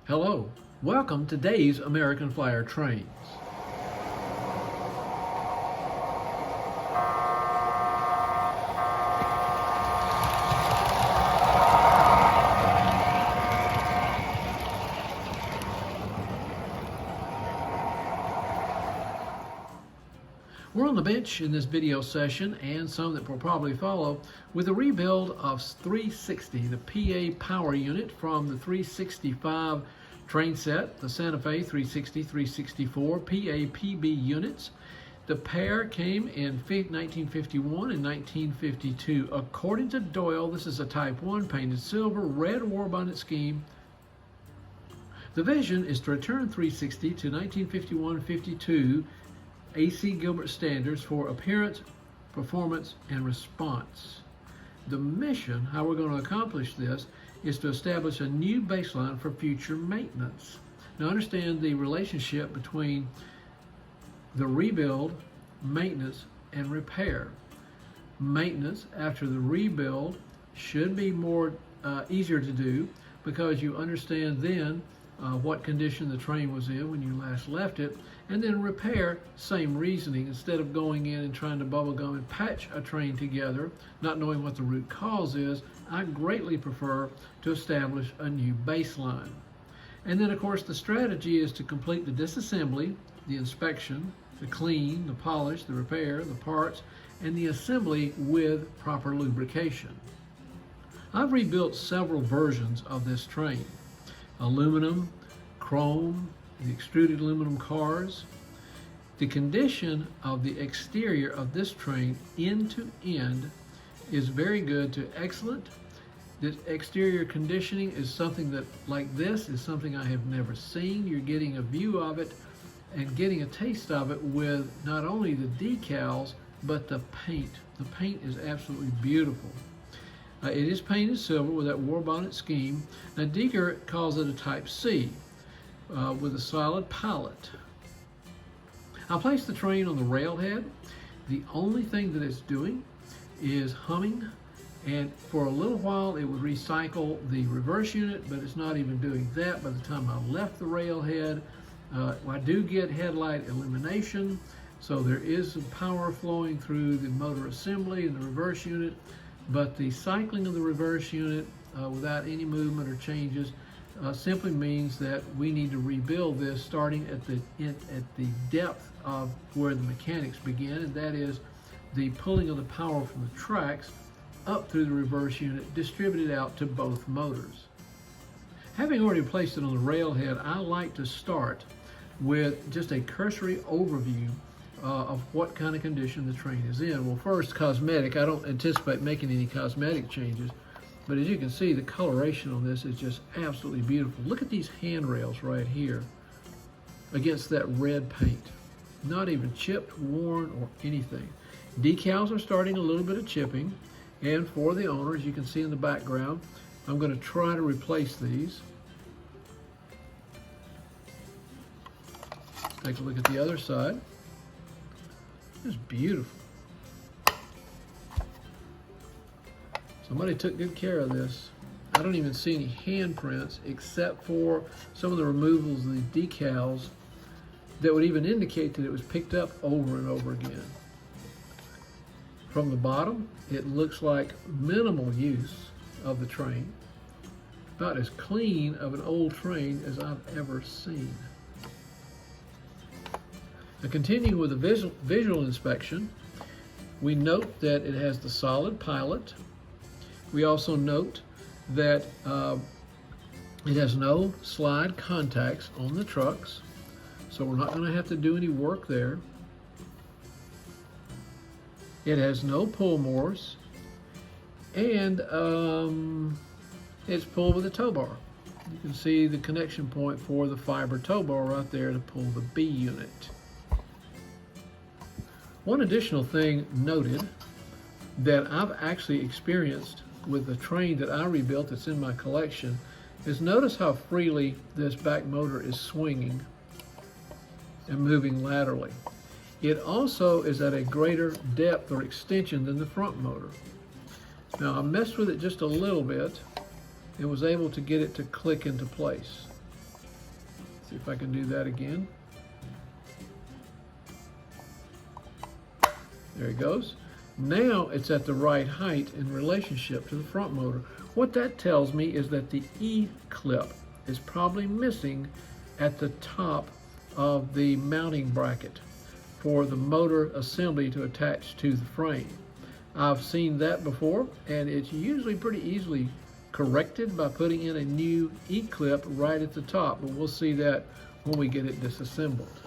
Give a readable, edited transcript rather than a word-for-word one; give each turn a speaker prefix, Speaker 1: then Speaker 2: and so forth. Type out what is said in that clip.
Speaker 1: Hello, welcome to today's American Flyer Trains. We're on the bench in this video session, and some that will probably follow, with a rebuild of 360, the PA power unit from the 365 train set, the Santa Fe 360, 364 PA PB units. The pair came in 1951 and 1952. According to Doyle, this is a Type 1 painted silver, red war bonnet scheme. The vision is to return 360 to 1951-52 AC Gilbert standards for appearance, performance, and response. The mission, how we're going to accomplish this, is to establish a new baseline for future maintenance. Now understand the relationship between the rebuild, maintenance, and repair. Maintenance after the rebuild should be more easier to do because you understand then what condition the train was in when you last left it. And then repair, same reasoning. Instead of going in and trying to bubble gum and patch a train together, not knowing what the root cause is, I greatly prefer to establish a new baseline. And then of course the strategy is to complete the disassembly, the inspection, the clean, the polish, the repair, the parts, and the assembly with proper lubrication. I've rebuilt several versions of this train. Aluminum, chrome, the extruded aluminum cars. The condition of the exterior of this train end to end is very good to excellent. This exterior conditioning is something that, like this, is something I have never seen. You're getting a view of it and getting a taste of it with not only the decals, but the paint. The paint is absolutely beautiful. It is painted silver with that war bonnet scheme. Now Deeker calls it a Type C with a solid palette. I placed the train on the railhead. The only thing that it's doing is humming, and for a little while it would recycle the reverse unit, but it's not even doing that by the time I left the railhead. I do get headlight illumination, so there is some power flowing through the motor assembly and the reverse unit, but the cycling of the reverse unit without any movement or changes simply means that we need to rebuild this starting at the depth of where the mechanics begin, and that is the pulling of the power from the tracks up through the reverse unit, distributed out to both motors. Having already placed it on the railhead, I like to start with just a cursory overview of what kind of condition the train is in. Well, first, cosmetic. I don't anticipate making any cosmetic changes, but as you can see, the coloration on this is just absolutely beautiful. Look at these handrails right here against that red paint. Not even chipped, worn, or anything. Decals are starting a little bit of chipping, and for the owner, as you can see in the background, I'm going to try to replace these. Take a look at the other side. It's beautiful. Somebody took good care of this. I don't even see any handprints except for some of the removals of the decals that would even indicate that it was picked up over and over again. From the bottom, it looks like minimal use of the train. About as clean of an old train as I've ever seen. Now, continuing with the visual inspection, we note that it has the solid pilot. We also note that it has no slide contacts on the trucks, so we're not going to have to do any work there. It has no pull moors, and it's pulled with a tow bar. You can see the connection point for the fiber tow bar right there to pull the B unit. One additional thing noted that I've actually experienced with the train that I rebuilt that's in my collection is notice how freely this back motor is swinging and moving laterally. It also is at a greater depth or extension than the front motor. Now I messed with it just a little bit and was able to get it to click into place. See if I can do that again. There it goes. Now it's at the right height in relationship to the front motor. What that tells me is that the E-clip is probably missing at the top of the mounting bracket for the motor assembly to attach to the frame. I've seen that before, and it's usually pretty easily corrected by putting in a new E-clip right at the top, but we'll see that when we get it disassembled.